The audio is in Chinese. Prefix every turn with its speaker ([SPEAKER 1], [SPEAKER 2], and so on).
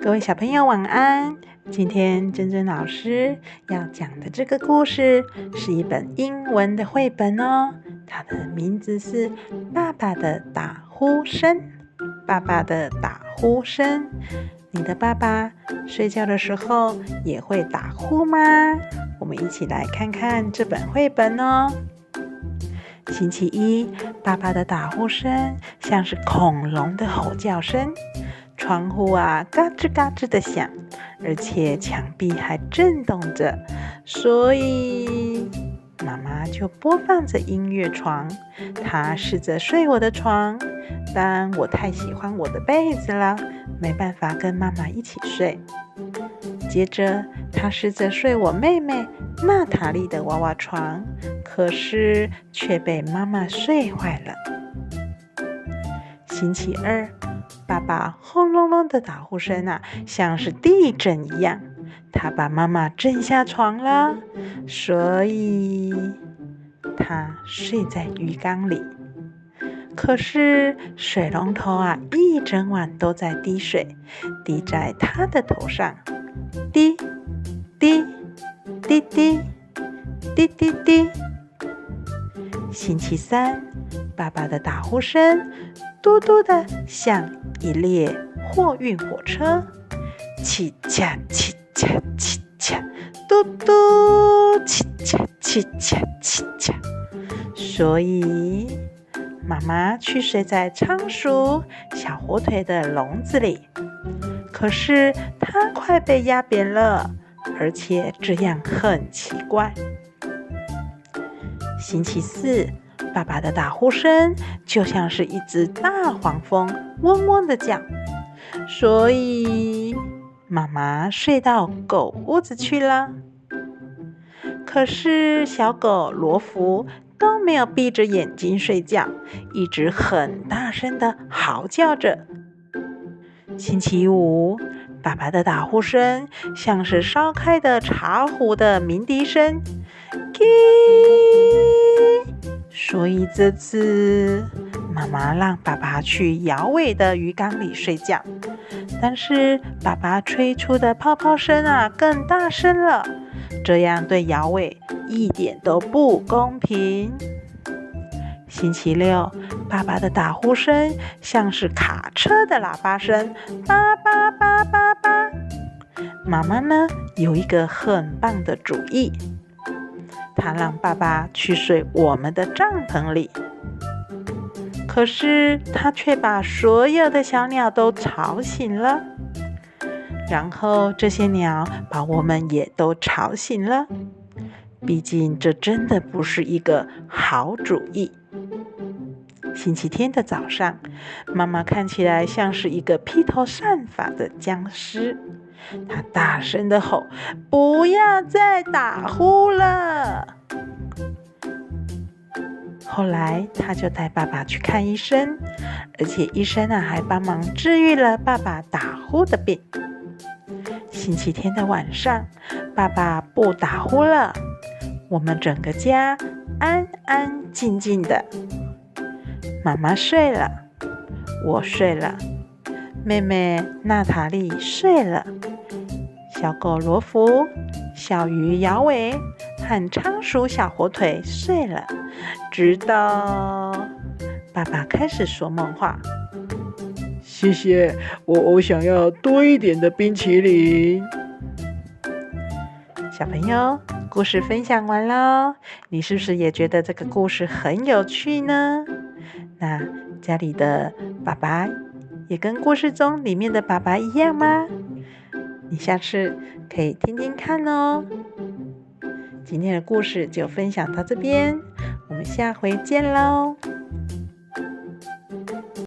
[SPEAKER 1] 各位小朋友晚安。今天珍珍老师要讲的这个故事是一本英文的绘本哦，它的名字是《爸爸的打呼声》。爸爸的打呼声，你的爸爸睡觉的时候也会打呼吗？我们一起来看看这本绘本哦。星期一，爸爸的打呼声像是恐龙的吼叫声，窗户嘎吱嘎吱的响，而且墙壁还震动着，所以妈妈就播放着音乐床。她试着睡我的床，但我太喜欢我的被子了，没办法跟妈妈一起睡。接着她试着睡我妹妹娜塔莉的娃娃床，可是却被妈妈睡坏了。星期二，爸爸轰隆隆的打呼声像是地震一样，他把妈妈震下床了，所以他睡在浴缸里。可是水龙头一整晚都在滴水，滴在他的头上，滴滴滴滴滴滴滴。星期三，爸爸的打呼声嘟嘟的像一列货运火车，起恰起恰起恰，嘟嘟起恰起恰起恰。所以妈妈去睡在仓鼠小火腿的笼子里，可是它快被压扁了，而且这样很奇怪。星期四，爸爸的打呼声就像是一只大黄蜂嗡嗡的叫，所以妈妈睡到狗屋子去了。可是小狗罗福都没有闭着眼睛睡觉，一直很大声的嚎叫着。星期五，爸爸的打呼声像是烧开的茶壶的鸣笛声，所以这次妈妈让爸爸去摇尾的鱼缸里睡觉，但是爸爸吹出的泡泡声更大声了，这样对摇尾一点都不公平。星期六，爸爸的打呼声像是卡车的喇叭声，叭叭叭叭叭。妈妈呢，有一个很棒的主意，她让爸爸去睡我们的帐篷里，可是她却把所有的小鸟都吵醒了，然后这些鸟把我们也都吵醒了。毕竟这真的不是一个好主意。星期天的早上，妈妈看起来像是一个披头散发的僵尸，她大声地吼：不要再打呼了！后来她就带爸爸去看医生，而且医生还帮忙治愈了爸爸打呼的病。星期天的晚上，爸爸不打呼了，我们整个家安安静静的。妈妈睡了，我睡了，妹妹娜塔莉睡了，小狗罗福、小鱼摇尾和仓鼠小火腿睡了，直到爸爸开始说梦话。
[SPEAKER 2] 谢谢，我想要多一点的冰淇淋。
[SPEAKER 1] 小朋友，故事分享完咯，你是不是也觉得这个故事很有趣呢？那家里的爸爸也跟故事中里面的爸爸一样吗？你下次可以听听看哦。今天的故事就分享到这边，我们下回见咯。